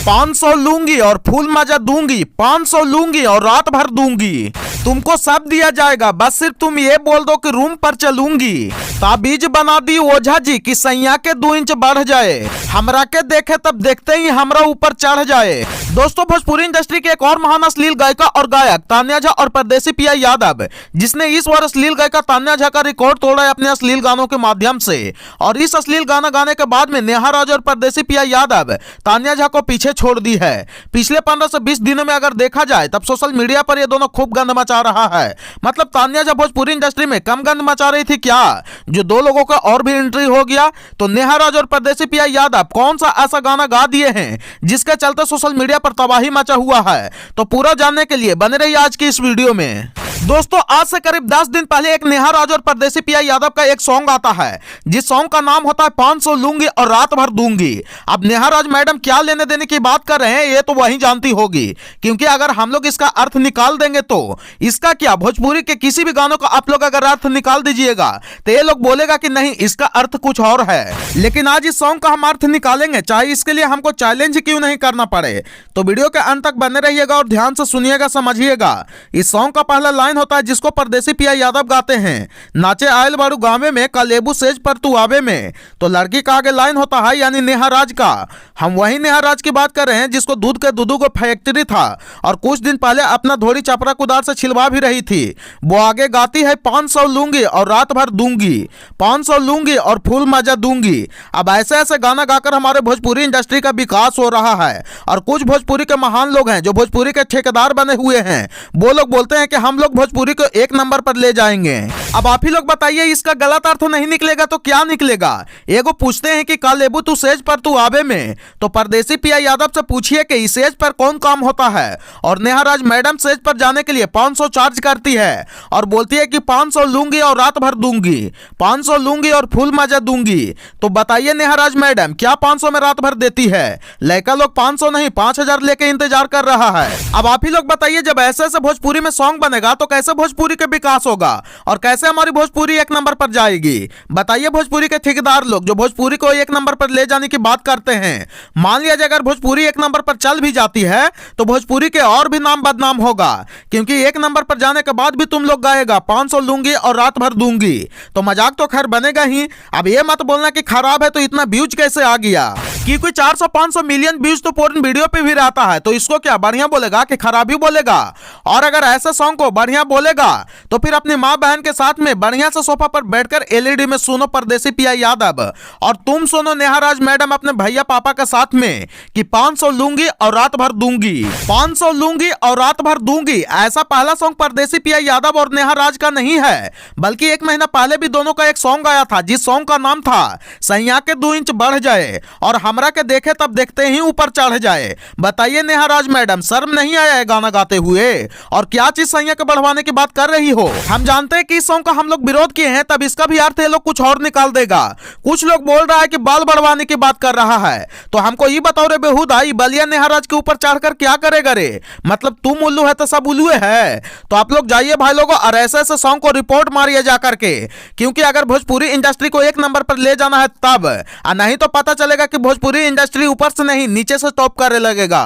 500 लूंगी और फुल मजा दूंगी, 500 लूंगी और रात भर दूंगी। तुमको सब दिया जाएगा, बस सिर्फ तुम ये बोल दो कि रूम पर चलूंगी। ताबीज बना दी ओझा जी कि सैया के 2 इंच बढ़ जाए, हमरा के देखे तब देखते ही हमरा ऊपर चढ़ जाए। दोस्तों, भोजपुरी इंडस्ट्री के एक और महान अश्लील गायिका और गायक तान्या झा और परदेसी पिया यादव, जिसने इस बार अश्लील गायिका तान्या झा का रिकॉर्ड तोड़ा है अपने अश्लील गानों के माध्यम से। और इस अश्लील गाना गाने के बाद में नेहा राज और परदेसी पिया यादव तान्या झा को पीछे छोड़ दी है। पिछले 15 से 20 दिनों में अगर देखा जाए तब सोशल मीडिया पर ये दोनों खूब गंद मचा रहा है। मतलब तान्या झा भोजपुरी इंडस्ट्री में कम गंद मचा रही थी क्या, जो 2 लोगों का और भी एंट्री हो गया। तो नेहा राज और परदेसी पिया यादव कौन सा ऐसा गाना गा दिए हैं जिसके चलते सोशल मीडिया पर तबाही मचा हुआ है, तो पूरा जानने के लिए बने रहिए आज की इस वीडियो में। दोस्तों, आज से करीब 10 दिन पहले एक नेहा राज और परदेसी पिया यादव का एक सॉन्ग आता है, जिस सॉन्ग का नाम होता है 500 लूंगी और रात भर दूंगी। अब नेहा राज मैडम क्या लेने देने की बात कर रहे हैं ये तो वही जानती होगी, क्योंकि अगर हम लोग इसका अर्थ निकाल देंगे तो इसका क्या, भोजपुरी के किसी भी गानों का आप लोग अगर अर्थ निकाल दीजिएगा तो ये लोग बोलेगा कि नहीं इसका अर्थ कुछ और है। लेकिन आज इस सॉन्ग का हम अर्थ निकालेंगे, चाहे इसके लिए हमको चैलेंज क्यों नहीं करना पड़े। तो वीडियो के अंत तक बने रहिएगा और ध्यान से सुनिएगा, समझिएगा। इस सॉन्ग का पहला लाइन होता है जिसको परदेसी पिया यादव गाते हैं, नाचे आयल बारू गावे में कलेबू सेज पर तू आवे में। तो लड़की का आगे लाइन होता है यानी नेहा राज का। हम वही नेहा राज की बात कर रहे हैं जिसको दूध के दूधू को फैक्ट्री था और कुछ दिन पहले अपना धोरी चपरा कुदार से छिलवा भी रही थी। वो आगे गाती है 500 लूंगी और रात भर दूंगी, 500 लूंगी और फुल मजा दूंगी। अब ऐसे ऐसे गाना गाकर हमारे भोजपुरी इंडस्ट्री का विकास हो रहा है और कुछ भोजपुरी के महान लोग हैं जो भोजपुरी के ठेकेदार बने हुए हैं, वो लोग बोलते हैं कि हम लोग भोजपुरी को 1 नंबर पर ले जाएंगे। अब आप ही लोग बताइए, इसका गलत अर्थ नहीं निकलेगा तो क्या निकलेगा। एगो पूछते हैं कि कालेबू तू सेज पर तू आवे में, तो परदेसी पिया यादव से पूछिए कि इस सेज पर कौन काम होता है। और नेहा राज मैडम सेज पर जाने के लिए 500 चार्ज करती है और बोलती है कि 500 लूंगी और रात भर दूंगी, 500 लूंगी और फुल मजा दूंगी। तो बताइए नेहा राज मैडम क्या 500 में रात भर देती है। लड़का लोग 500 नहीं 5000 लेके इंतजार कर रहा है। अब आप ही लोग बताइए, जब ऐसे ऐसे भोजपुरी में सॉन्ग बनेगा तो कैसे भोजपुरी के विकास होगा और कैसे हमारी भोजपुरी 1 नंबर पर जाएगी। बताइए भोजपुरी के ठेकेदार लोग जो भोजपुरी को 1 नंबर पर ले जाने की बात करते हैं, मान लिया जाए अगर भोजपुरी 1 नंबर पर चल भी जाती है तो भोजपुरी के और भी नाम बदनाम होगा, क्योंकि 1 नंबर पर जाने के बाद भी तुम लोग गाएगा 500 लूंगी और रात भर दूंगी, तो मजाक तो खैर बनेगा ही। अब ये मत बोलना कि खराब है तो इतना व्यूज कैसे आ गया, कि कोई 400-500 मिलियन व्यूज तो पूर्ण वीडियो पे भी रहता है, तो इसको क्या बढ़िया बोलेगा कि खराब ही बोलेगा। और अगर ऐसे सॉन्ग को बढ़िया बोलेगा तो फिर अपनी माँ बहन के साथ में बढ़िया से सोफा पर बैठकर एलईडी में सुनो परदेसी पिया यादव, और तुम सुनो नेहा राज मैडम अपने भैया पापा के साथ में कि 500 लूंगी और रात भर दूंगी, 500 लूंगी और रात भर दूंगी। ऐसा पहला सॉन्ग परदेसी पिया यादव और नेहा राज का नहीं है, बल्कि 1 महीना पहले भी दोनों का एक सॉन्ग आया था जिस सॉन्ग का नाम था सैया के 2 इंच बढ़ जाए और हमरा के देखे तब देखते ही ऊपर चढ़ जाए। बताइए नेहा राज मैडम, शर्म नहीं आया है गाना गाते हुए, और क्या चीज सैया के बढ़वाने की बात कर रही हो। हम जानते हैं कि इस सॉन्ग का हम लोग विरोध किए हैं, तब इसका भी अर्थ ये लोग कुछ और निकाल देगा। कुछ लोग बोल रहा है कि बाल बढ़वाने की बात कर रहा है, तो हमको ये बताओ रे बेहुदा, बलिया नेहा राज के ऊपर चढ़कर क्या करेगा रे। मतलब तुम उल्लू है तो सब उल्लू है। तो आप लोग जाइए भाई लोगों और ऐसे ऐसे सॉन्ग को रिपोर्ट मारिए जा करके, क्योंकि अगर भोजपुरी इंडस्ट्री को 1 नंबर पर ले जाना है तब, नहीं तो पता चलेगा कि भोजपुरी इंडस्ट्री ऊपर से नहीं नीचे से टॉप करने लगेगा।